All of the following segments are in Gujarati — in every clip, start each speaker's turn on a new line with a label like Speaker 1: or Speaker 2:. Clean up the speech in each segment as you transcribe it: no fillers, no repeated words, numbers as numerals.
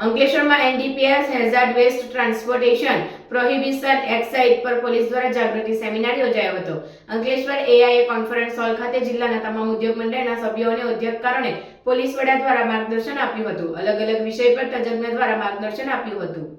Speaker 1: અંકલેશ્વરમાં NDPS hazard waste transportation prohibition excise પર પોલીસ દ્વારા જાગૃતિ સેમિનાર યોજાયો હતો। અંકલેશ્વર એઆઈએ કોન્ફરન્સ હોલ ખાતે જિલ્લાના તમામ ઉદ્યોગ મંડળના સભ્યો અને ઉદ્યોગકારોને પોલીસ વડા દ્વારા માર્ગદર્શન આપ્યું હતું। અલગ અલગ વિષય પર તજજ્ઞ દ્વારા માર્ગદર્શન આપ્યું હતું।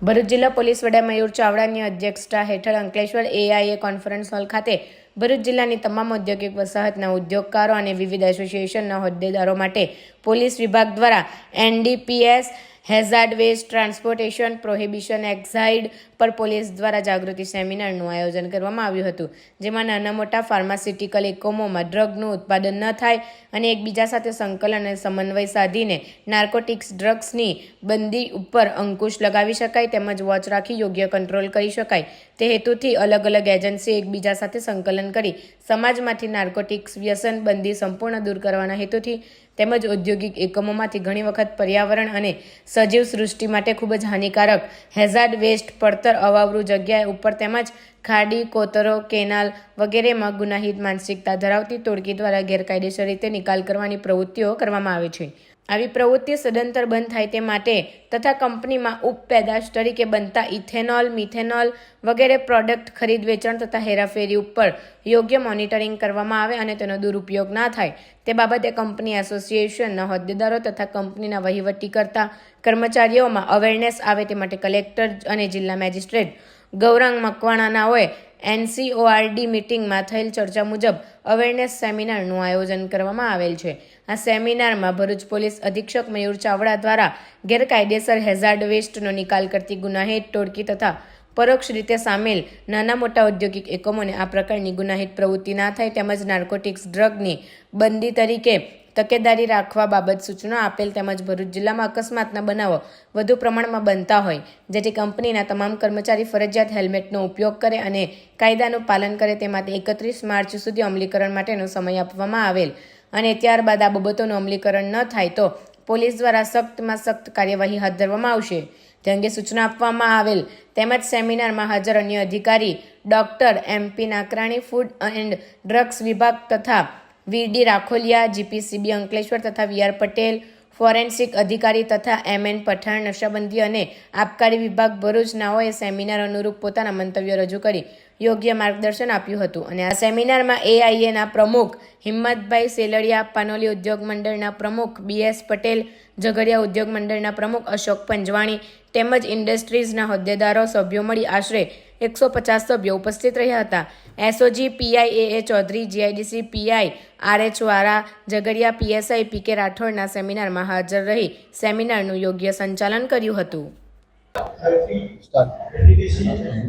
Speaker 1: ભરૂચ જિલ્લા પોલીસ વડા મયુર ચાવડાની અધ્યક્ષતા હેઠળ અંકલેશ્વર એઆઈએ કોન્ફરન્સ હોલ ખાતે ભરૂચ જિલ્લાની તમામ ઔદ્યોગિક વસાહતના ઉદ્યોગકારો અને વિવિધ એસોસિએશનના હોદ્દેદારો માટે પોલીસ વિભાગ દ્વારા NDPS hazard waste transportation prohibition excise પર પોલીસ દ્વારા જાગૃતિ સેમિનારનું આયોજન કરવામાં આવ્યું હતું, જેમાં નાના મોટા ફાર્માસ્યુટિકલ એકમોમાં ડ્રગનું ઉત્પાદન ન થાય અને એકબીજા સાથે સંકલન અને સમન્વય સાધીને નાર્કોટિક્સ ડ્રગ્સની બંદી ઉપર અંકુશ લગાવી શકાય તેમજ વોચ રાખી યોગ્ય કંટ્રોલ કરી શકાય તે હેતુથી અલગ અલગ એજન્સી એકબીજા સાથે સંકલન કરી સમાજમાંથી નાર્કોટિક્સ વ્યસન બંદી સંપૂર્ણ દૂર કરવાના હેતુથી તેમજ ઔદ્યોગિક એકમોમાંથી ઘણી વખત પર્યાવરણ અને સજીવ સૃષ્ટિ માટે ખૂબ જ હાનિકારક હેઝાર્ડ વેસ્ટ પડતર અવાવરૂ જગ્યાએ ઉપર તેમજ ખાડી, કોતરો, કેનાલ વગેરેમાં ગુનાહિત માનસિકતા ધરાવતી ટોળકી દ્વારા ગેરકાયદેસર રીતે નિકાલ કરવાની પ્રવૃત્તિઓ કરવામાં આવે છે। આવી પ્રવૃત્તિ સદંતર બંધ થાય તે માટે તથા કંપનીમાં ઉપપેદાશ તરીકે બનતા ઇથેનોલ, મિથેનોલ વગેરે પ્રોડક્ટ ખરીદ વેચાણ તથા હેરાફેરી ઉપર યોગ્ય મોનિટરિંગ કરવામાં આવે અને તેનો દુરુપયોગ ના થાય તે બાબતે કંપની એસોસિએશનના હોદ્દેદારો તથા કંપનીના વહીવટીકર્તા કર્મચારીઓમાં અવેરનેસ આવે તે માટે કલેક્ટર અને જિલ્લા મેજિસ્ટ્રેટ ગૌરાંગ મકવાણાનાઓએ એનસીઓઆરડી મિટિંગમાં થયેલ ચર્ચા મુજબ અવેરનેસ સેમિનારનું આયોજન કરવામાં આવેલ છે। આ સેમિનારમાં ભરૂચ પોલીસ અધિક્ષક મયુર ચાવડા દ્વારા ગેરકાયદેસર હેઝાર્ડ વેસ્ટનો નિકાલ કરતી ગુનાહિત ટોળકી તથા પરોક્ષ રીતે સામેલ નાના મોટા ઔદ્યોગિક એકમોને આ પ્રકારની ગુનાહિત પ્રવૃત્તિ ના થાય તેમજ નાર્કોટિક્સ ડ્રગની બંદી તરીકે તકેદારી રાખવા બાબત સૂચનો આપેલ તેમજ ભરૂચ જિલ્લામાં અકસ્માતના બનાવો વધુ પ્રમાણમાં બનતા હોય જેથી કંપનીના તમામ કર્મચારી ફરજિયાત હેલ્મેટનો ઉપયોગ કરે અને કાયદાનું પાલન કરે તે માટે 31 માર્ચ સુધી અમલીકરણ માટેનો સમય આપવામાં આવેલ અને ત્યારબાદ આ બાબતોનું અમલીકરણ ન થાય તો પોલીસ દ્વારા સખ્તમાં સખ્ત કાર્યવાહી હાથ ધરવામાં આવશે તે અંગે સૂચના આપવામાં આવેલ તેમજ સેમિનારમાં હાજર અન્ય અધિકારી doctor MP Nakrani, food and drugs વિભાગ તથા વીડી રાખોલિયા, જીપીસીબી અંકલેશ્વર તથા વીઆર પટેલ, ફોરેન્સિક અધિકારી તથા MN પઠાણ, નશાબંધી અને આબકારી વિભાગ ભરૂચનાઓએ સેમિનાર અનુરૂપ પોતાના મંતવ્યો રજૂ કરી યોગ્ય માર્ગદર્શન આપ્યું હતું અને આ સેમિનારમાં એઆઈએના પ્રમુખ હિંમતભાઈ સેલડિયા, પાનોલી ઉદ્યોગ મંડળના પ્રમુખ BS પટેલ, ઝઘડિયા ઉદ્યોગ મંડળના પ્રમુખ અશોક પંજવાણી તેમજ ઇન્ડસ્ટ્રીઝના હોદ્દેદારો સભ્યો મળી આશરે 150 સભ્યો ઉપસ્થિત રહ્યા હતા। SOG PI AA Chaudhary, GIDC PI RH વારા, ઝઘડિયા PSI PK રાઠોડના સેમિનારમાં હાજર રહી સેમિનારનું યોગ્ય સંચાલન કર્યું હતું।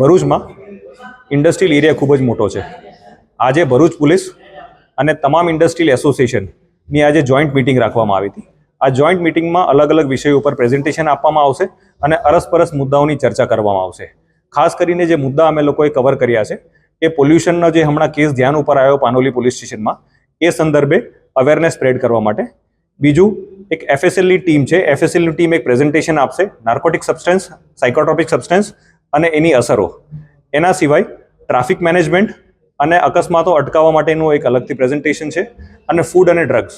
Speaker 2: ભરૂચમાં ઇન્ડસ્ટ્રીયલ એરિયા ખૂબ જ મોટો છે। આજે ભરૂચ પોલીસ અને તમામ ઇન્ડસ્ટ્રીયલ એસોસિએશનની આજે જોઈન્ટ મિટિંગ રાખવામાં આવી હતી। આ જોઈન્ટ મિટિંગમાં અલગ અલગ વિષયો ઉપર પ્રેઝન્ટેશન આપવામાં આવશે અને અરસપરસ મુદ્દાઓની ચર્ચા કરવામાં આવશે। ખાસ કરીને જે મુદ્દા અમે લોકોએ કવર કર્યા છે એ પોલ્યુશનનો જે હમણાં કેસ ધ્યાન ઉપર આવ્યો પાનોલી પોલીસ સ્ટેશનમાં એ સંદર્ભે અવેરનેસ સ્પ્રેડ કરવા માટે। બીજું એક FSLની ટીમ છે, FSLની ટીમ એક પ્રેઝન્ટેશન આપશે નાર્કોટિક સબસ્ટન્સ, સાયકોટ્રોપિક સબસ્ટન્સ અને એની અસરો। એના સિવાય ટ્રાફિક મેનેજમેન્ટ અને અકસ્માતો અટકાવવા માટેનું એક અલગથી પ્રેઝન્ટેશન છે અને ફૂડ અને ડ્રગ્સ।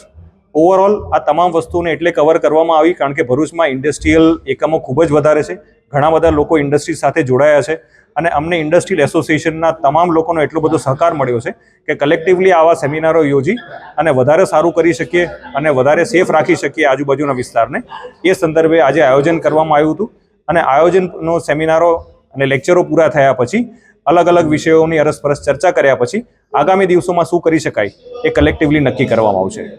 Speaker 2: ઓવરઓલ આ તમામ વસ્તુને એટલે કવર કરવામાં આવી કારણ કે ભરૂચમાં ઇન્ડસ્ટ્રીયલ એકમો ખૂબ જ વધારે છે, ઘણા બધા લોકો ઇન્ડસ્ટ્રી સાથે જોડાયા છે અને અમને ઇન્ડસ્ટ્રીયલ એસોસિએશનના તમામ લોકોનો એટલો બધો સહકાર મળ્યો છે કે કલેક્ટિવલી આવા સેમિનારો યોજી અને વધારે સારું કરી શકીએ અને વધારે સેફ રાખી શકીએ આજુબાજુના વિસ્તારને। એ સંદર્ભે આજે આયોજન કરવામાં આવ્યું હતું અને આયોજનનો સેમિનારો અને લેક્ચરો પૂરા થયા પછી અલગ અલગ વિષયોની અરસપરસ ચર્ચા કર્યા પછી આગામી દિવસોમાં શું કરી શકાય એ કલેક્ટિવલી નક્કી કરવામાં આવશે।